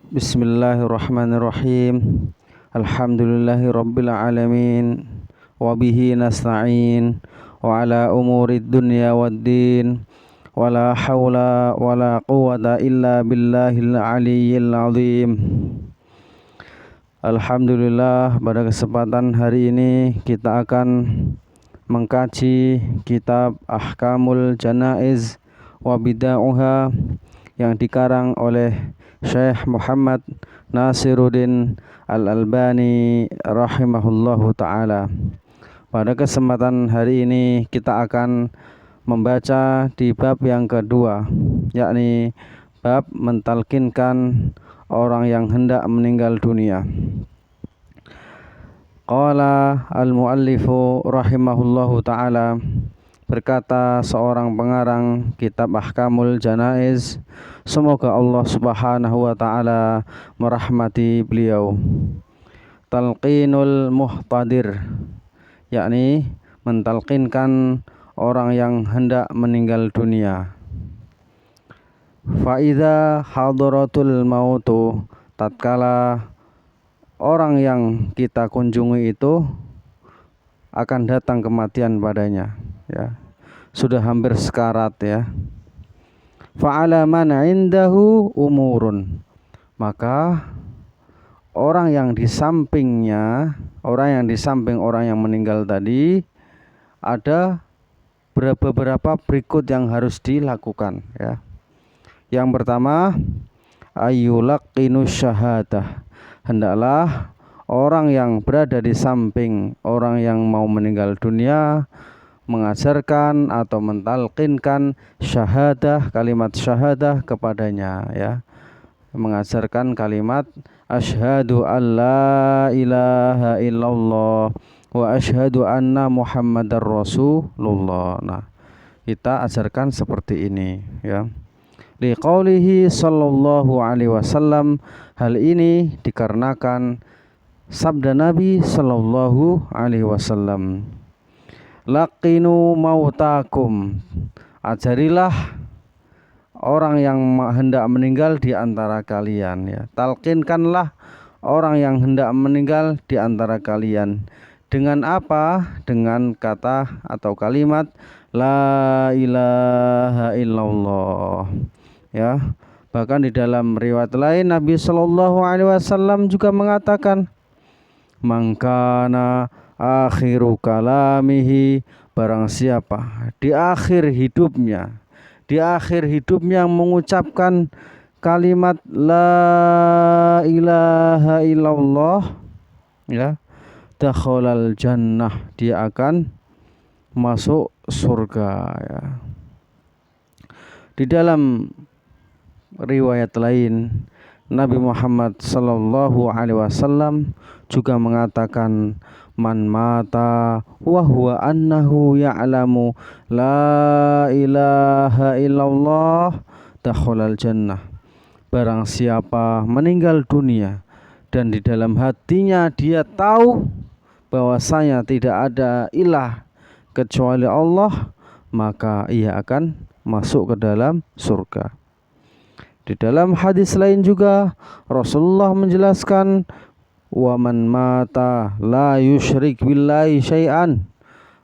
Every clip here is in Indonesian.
Bismillahirrahmanirrahim. Alhamdulillahi rabbil alamin. Wabihi nasta'in. Wa ala umurid dunya waddin. Wa la hawla wa la quwwata illa billahil aliyyil azim. Alhamdulillah, pada kesempatan hari ini kita akan mengkaji kitab Ahkamul Janaiz wa Bida'uha yang dikarang oleh Syekh Muhammad Nasiruddin Al-Albani rahimahullahu ta'ala. Pada kesempatan hari ini kita akan membaca di bab yang kedua, yakni bab mentalkinkan orang yang hendak meninggal dunia. Qala al-muallifu rahimahullahu ta'ala, berkata seorang pengarang kitab Ahkamul Janaiz, semoga Allah subhanahu wa ta'ala merahmati beliau. Talqinul muhtadir, yakni mentalqinkan orang yang hendak meninggal dunia. Fa'idha hadaratul mautu, tatkala orang yang kita kunjungi itu akan datang kematian padanya, ya, sudah hampir sekarat, ya. Fa'ala man indahu umurun, maka orang yang di sampingnya, orang yang meninggal tadi, ada beberapa berikut yang harus dilakukan, ya. Yang pertama, ayyulaqinu syahadah, hendaklah orang yang berada di samping orang yang mau meninggal dunia mengajarkan atau mentalqinkan syahadah, kalimat syahadah kepadanya, ya. Mengajarkan kalimat asyhadu alla ilaha illallah wa asyhadu anna muhammadar rasulullah. Nah, kita ajarkan seperti ini, ya. Liqaulihi sallallahu alaihi wasallam, hal ini dikarenakan sabda Nabi sallallahu alaihi wasallam, laqinu mautakum, ajarilah orang yang hendak meninggal di antara kalian, ya. Talqinkanlah orang yang hendak meninggal di antara kalian. Dengan apa? Dengan kata atau kalimat la ilaha illallah, ya. Bahkan di dalam riwayat lain Nabi sallallahu alaihi wasallam juga mengatakan, mangkana akhiru kalamihi, barang siapa di akhir hidupnya mengucapkan kalimat la ilaha illallah, ya, dakhalal jannah, dia akan masuk surga, ya. Di dalam riwayat lain Nabi Muhammad sallallahu alaihi wasallam juga mengatakan, man mata wa huwa annahu ya'lamu la ilaha illallah dakhalal jannah, barang siapa meninggal dunia dan di dalam hatinya dia tahu bahwasanya tidak ada ilah kecuali Allah, maka ia akan masuk ke dalam surga. Di dalam hadis lain juga Rasulullah menjelaskan, wa man mata la yusyrik billahi syai'an,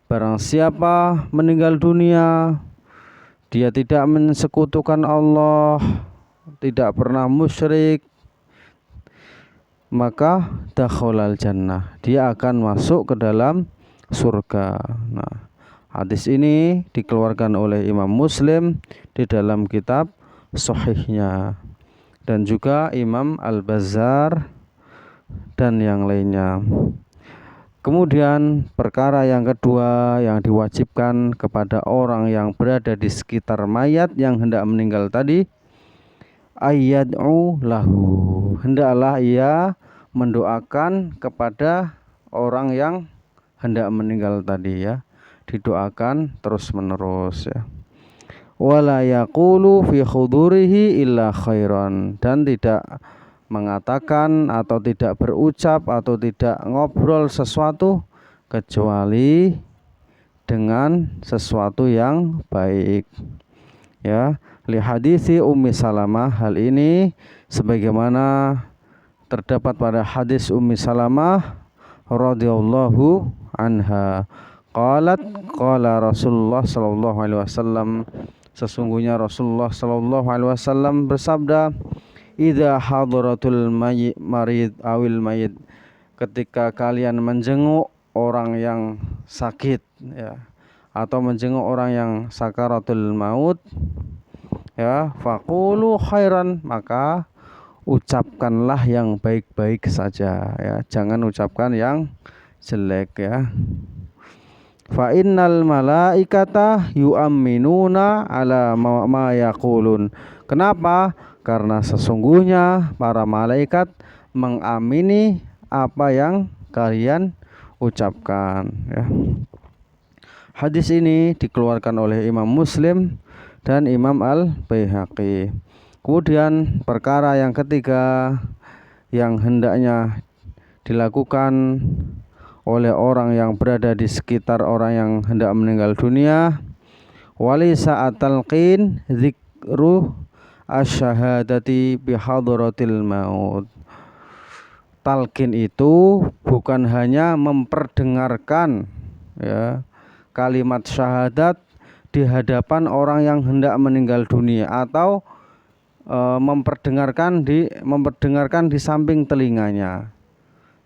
barang siapa meninggal dunia dia tidak mensekutukan Allah, tidak pernah musyrik, maka dakhalal jannah, dia akan masuk ke dalam surga. Nah, hadis ini dikeluarkan oleh Imam Muslim di dalam kitab sahihnya, dan juga Imam Al-Bazzar dan yang lainnya. Kemudian perkara yang kedua yang diwajibkan kepada orang yang berada di sekitar mayat yang hendak meninggal tadi, ayyad'u lahu, hendaklah ia mendoakan kepada orang yang hendak meninggal tadi, ya, didoakan terus menerus, ya. Wala yaqulu fi khudurihi illa khairan, dan tidak mengatakan atau tidak berucap atau tidak ngobrol sesuatu kecuali dengan sesuatu yang baik, ya. Li hadisi Ummi Salamah, hal ini sebagaimana terdapat pada hadis Ummi Salamah radhiyallahu anha, qala Rasulullah sallallahu alaihi wasallam, sesungguhnya Rasulullah sallallahu alaihi wasallam bersabda, idza hadaratul marid awil mayit, ketika kalian menjenguk orang yang sakit ya, atau menjenguk orang yang sakaratul maut ya, faqulu khairan, maka ucapkanlah yang baik-baik saja ya, jangan ucapkan yang jelek ya. Fa innal malaikata yu'minuna ala ma yaqulun. Kenapa? Karena sesungguhnya para malaikat mengamini apa yang kalian ucapkan ya. Hadis ini dikeluarkan oleh Imam Muslim dan Imam Al-Baihaqi. Kemudian perkara yang ketiga yang hendaknya dilakukan oleh orang yang berada di sekitar orang yang hendak meninggal dunia, wali saat talqin zikru asyhadati bihadaratil maut. Talqin itu bukan hanya memperdengarkan ya kalimat syahadat di hadapan orang yang hendak meninggal dunia, atau memperdengarkan di samping telinganya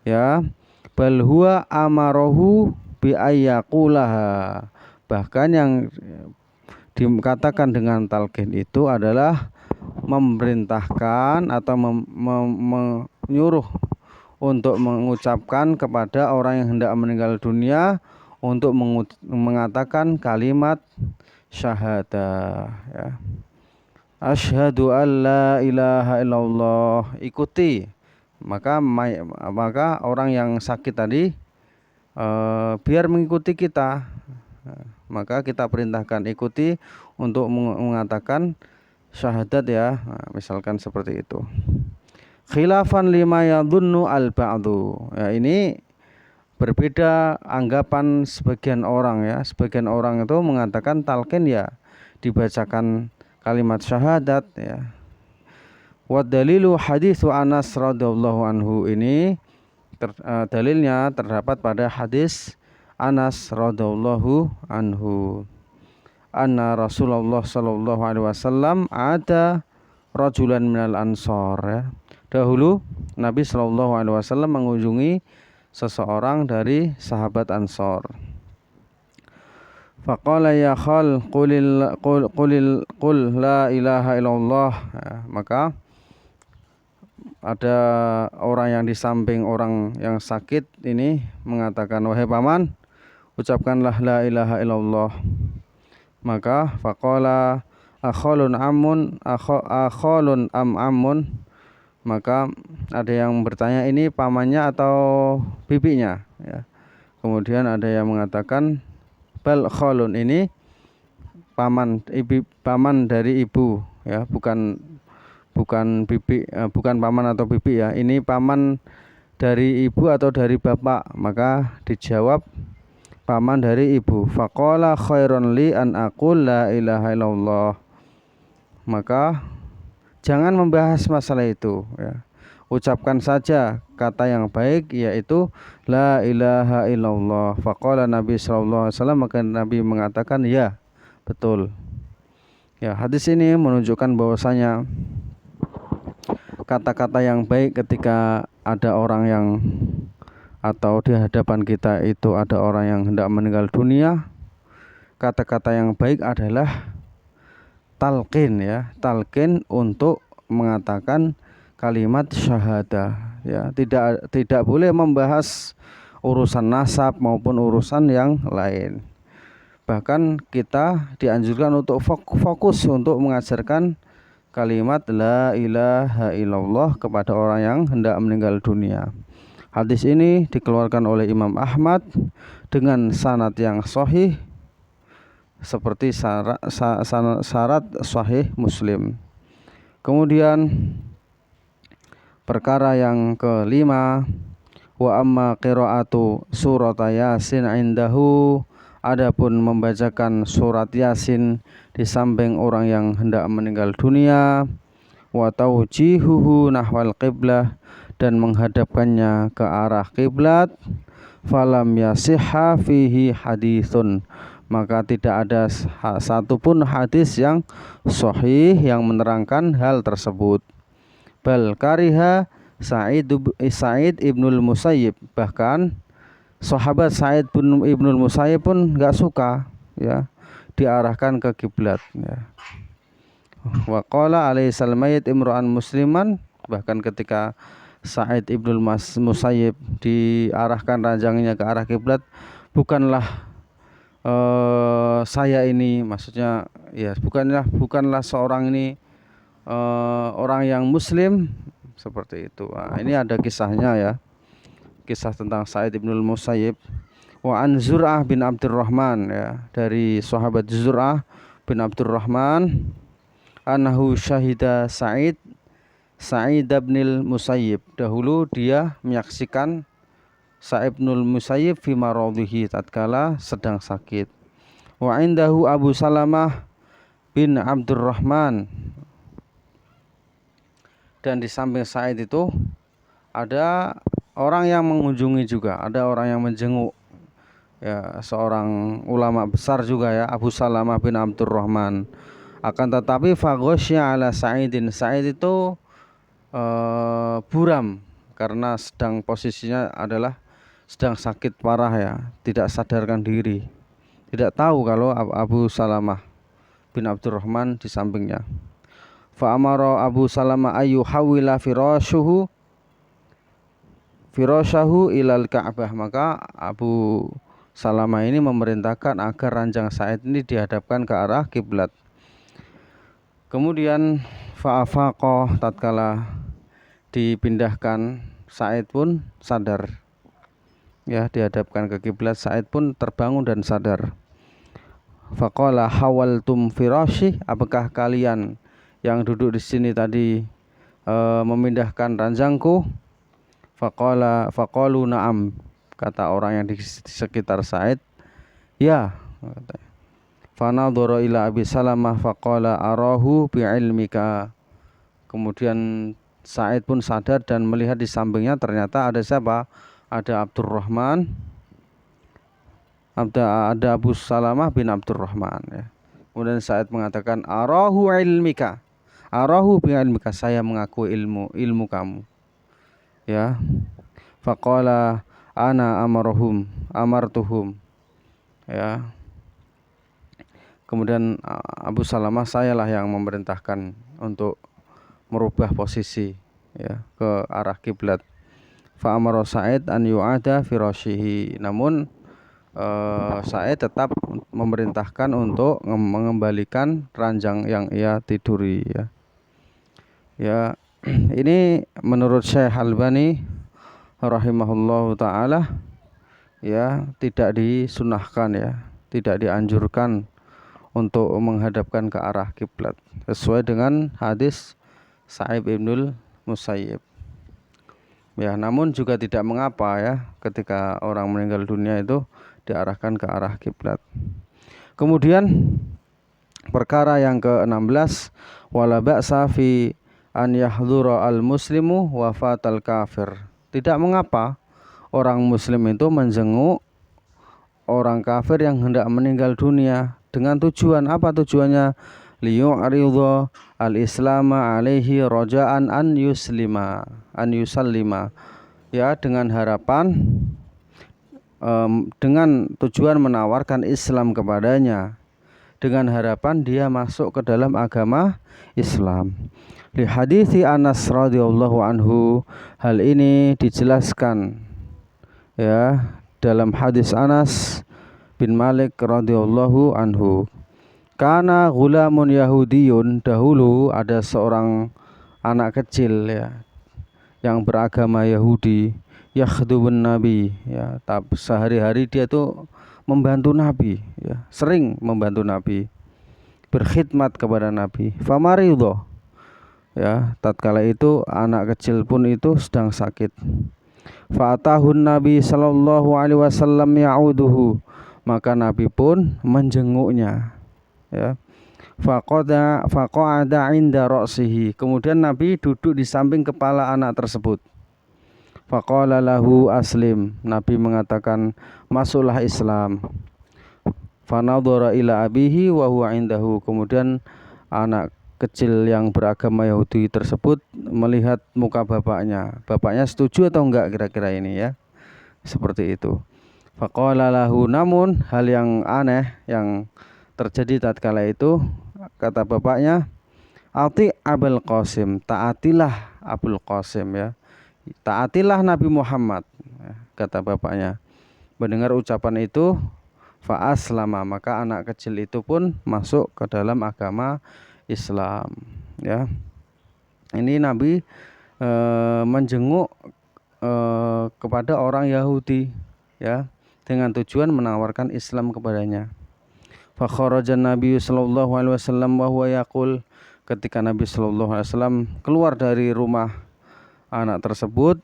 ya, bal huwa amarohu bi ayyaqulaha. Bahkan yang dikatakan dengan talqin itu adalah memerintahkan atau menyuruh untuk mengucapkan kepada orang yang hendak meninggal dunia untuk mengatakan kalimat syahadah ya. Asyhadu an la ilaha illallah, ikuti. Maka orang yang sakit tadi biar mengikuti kita, maka kita perintahkan ikuti untuk mengatakan syahadat ya, misalkan seperti itu. Khilafan lima yadhunnu al-ba'du ya, ini berbeda anggapan sebagian orang ya. Sebagian orang itu mengatakan talqin ya dibacakan kalimat syahadat ya. Wa dalilu haditsu Anas radhiyallahu anhu, ini dalilnya terdapat pada hadis Anas radhiyallahu anhu, anna Rasulullah sallallahu alaihi wasallam ada rajulan minal ansor ya. Dahulu Nabi sallallahu alaihi wasallam mengunjungi seseorang dari sahabat Ansor. Faqala ya khal qul la ilaha illallah ya, maka ada orang yang di samping orang yang sakit ini mengatakan, wahai paman, ucapkanlah la ilaha illallah. Maka faqala akhalun amun, maka ada yang bertanya, ini pamannya atau bibinya ya. Kemudian ada yang mengatakan bal khalun, ini paman dari ibu ya, bukan bibi, bukan paman atau bibi ya, ini paman dari ibu atau dari bapak. Maka dijawab paman dari ibu. Faqala khairun li an aqul la ilaha illallah, maka jangan membahas masalah itu ya. Ucapkan saja kata yang baik, yaitu la ilaha illallah. Faqala Nabi sallallahu alaihi wasallam, maka Nabi mengatakan ya, betul. Ya, hadis ini menunjukkan bahwasanya kata-kata yang baik ketika ada orang yang atau di hadapan kita itu ada orang yang hendak meninggal dunia, kata-kata yang baik adalah talqin ya, talqin untuk mengatakan kalimat syahadah ya. Tidak boleh membahas urusan nasab maupun urusan yang lain. Bahkan kita dianjurkan untuk fokus untuk mengajarkan kalimat la ilaha illallah kepada orang yang hendak meninggal dunia. Hadis ini dikeluarkan oleh Imam Ahmad dengan sanad yang sahih seperti syarat sahih Muslim. Kemudian perkara yang kelima, wa amma qiraatu surat Yasin indahu, adapun membacakan surat Yasin di samping orang yang hendak meninggal dunia, wa tawjihuhu nahwal qiblah, dan menghadapkannya ke arah kiblat, falam yasihha fihi haditsun, maka tidak ada satupun hadis yang sahih yang menerangkan hal tersebut. Bal kariha Sa'id ibnul Musayyib, bahkan sahabat Sa'id bin ibnul Musayyib pun nggak suka ya diarahkan ke kiblat ya. Wa qala alaisal mayyit imra'an musliman, bahkan ketika Sa'id ibnul Musayyib diarahkan ranjangnya ke arah kiblat, bukanlah saya ini, maksudnya ya bukanlah seorang ini orang yang muslim, seperti itu. Nah, ini ada kisahnya ya, kisah tentang Sa'id ibnul Musayyib. Wa an Zur'ah bin Abdurrahman, ya, dari sahabat Zur'ah bin Abdurrahman, annahu syahida Sa'id ibnul Musayyib, dahulu dia menyaksikan Sa'id ibnul Musayyib fi maradhihi, tatkala sedang sakit. Wa indahu Abu Salamah bin Abdurrahman, dan di samping Sa'id itu ada orang yang mengunjungi juga, ada orang yang menjenguk ya, seorang ulama besar juga ya, Abu Salamah bin Abdurrahman. Akan tetapi faghosya ala Sa'idin, Sa'id itu buram karena sedang posisinya adalah sedang sakit parah ya, tidak sadarkan diri, tidak tahu kalau Abu Salamah bin Abdurrahman di sampingnya. Fa amara Abu Salamah ayu hawila firashahu ilal Ka'bah, maka Abu Salamah ini memerintahkan agar ranjang Sa'id ini dihadapkan ke arah kiblat. Kemudian fa'afaqa, tatkala dipindahkan Sa'id pun sadar ya, dihadapkan ke kiblat, Sa'id pun terbangun dan sadar. Faqala hawaltum firashi, apakah kalian yang duduk di sini tadi memindahkan ranjangku? Faqalu na'am, kata orang yang di sekitar Sa'id, ya. Fanadhara ila Abi Salamah faqala arahu bi'ilmika, kemudian Sa'id pun sadar dan melihat di sampingnya ternyata ada siapa? Ada Abdurrahman, ada Abu Salamah bin Abdurrahman ya. Kemudian Sa'id mengatakan arahu ilmika, arahu bi'ilmika, saya mengaku ilmu kamu ya. Faqala ana amartuhum ya. Kemudian Abu Salamah, sayalah yang memerintahkan untuk merubah posisi ya ke arah kiblat. Fa amara Sa'id an yu'ada firashihi, namun Sa'id tetap memerintahkan untuk mengembalikan ranjang yang ia tiduri ya. Ya, ini menurut Syekh Albani rahimahullahu taala ya, tidak disunahkan ya, tidak dianjurkan untuk menghadapkan ke arah kiblat sesuai dengan hadis Sa'id ibnul Musayyib. Ya, namun juga tidak mengapa ya ketika orang meninggal dunia itu diarahkan ke arah kiblat. Kemudian perkara yang ke-16, wala ba'sa fi an yahdhura al-muslimu wafatal kafir. Tidak mengapa orang muslim itu menjenguk orang kafir yang hendak meninggal dunia, dengan tujuan apa? Tujuannya liyu'ridha al-islama alaihi raja'an an yusallima ya, dengan harapan dengan tujuan menawarkan Islam kepadanya, dengan harapan dia masuk ke dalam agama Islam. Li hadithi Anas radhiyallahu anhu, hal ini dijelaskan ya dalam hadis Anas bin Malik radhiyallahu anhu. Kana ghulamun Yahudiyun, dahulu ada seorang anak kecil ya yang beragama Yahudi, yakhdubun Nabi ya, sehari-hari dia tuh membantu Nabi ya, sering membantu Nabi, berkhidmat kepada Nabi. Famaridho ya, tatkala itu anak kecil pun itu sedang sakit. Fa'atahun Nabi sallallahu alaihi wasallam ya'uduhu, maka Nabi pun menjenguknya ya. faqa'ada 'inda ra'sihi. Kemudian Nabi duduk di samping kepala anak tersebut. Faqala lahu aslim. Nabi mengatakan, masuklah Islam. Fanadhara ila abihi wa huwa 'indahu. Kemudian anak kecil yang beragama Yahudi tersebut melihat muka bapaknya. Bapaknya setuju atau enggak kira-kira ini ya? Seperti itu. Faqala lahu, namun hal yang aneh yang terjadi tatkala itu, kata bapaknya, ati Abul Qasim, taatilah Abul Qasim ya. Taatilah Nabi Muhammad, kata bapaknya. Mendengar ucapan itu, fa aslama, maka anak kecil itu pun masuk ke dalam agama Islam ya. Ini Nabi menjenguk kepada orang Yahudi ya, dengan tujuan menawarkan Islam kepadanya. Fa kharajan Nabi sallallahu alaihi wasallam wa huwa yaqul, ketika Nabi sallallahu alaihi wasallam keluar dari rumah anak tersebut,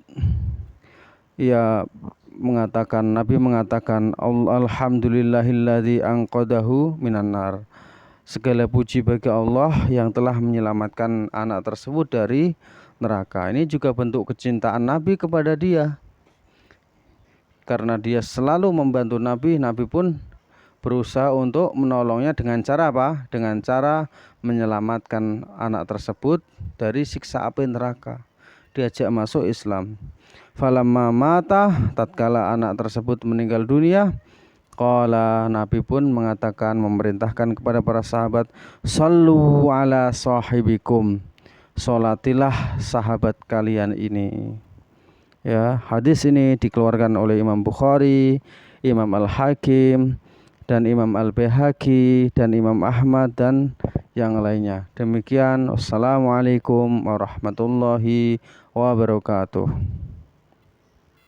Nabi mengatakan, alhamdulillahilladzi anqadahu minan nar. Segala puji bagi Allah yang telah menyelamatkan anak tersebut dari neraka. Ini juga bentuk kecintaan Nabi kepada dia. Karena dia selalu membantu Nabi, Nabi pun berusaha untuk menolongnya dengan cara apa? Dengan cara menyelamatkan anak tersebut dari siksa api neraka. Diajak masuk Islam. Falamma mata, tatkala anak tersebut meninggal dunia, qala, Nabi pun mengatakan, memerintahkan kepada para sahabat, sallu ala sahibikum, salatilah sahabat kalian ini. Ya, hadis ini dikeluarkan oleh Imam Bukhari, Imam Al-Hakim, dan Imam Al-Baihaqi, dan Imam Ahmad, dan yang lainnya. Demikian, wassalamualaikum warahmatullahi wabarakatuh.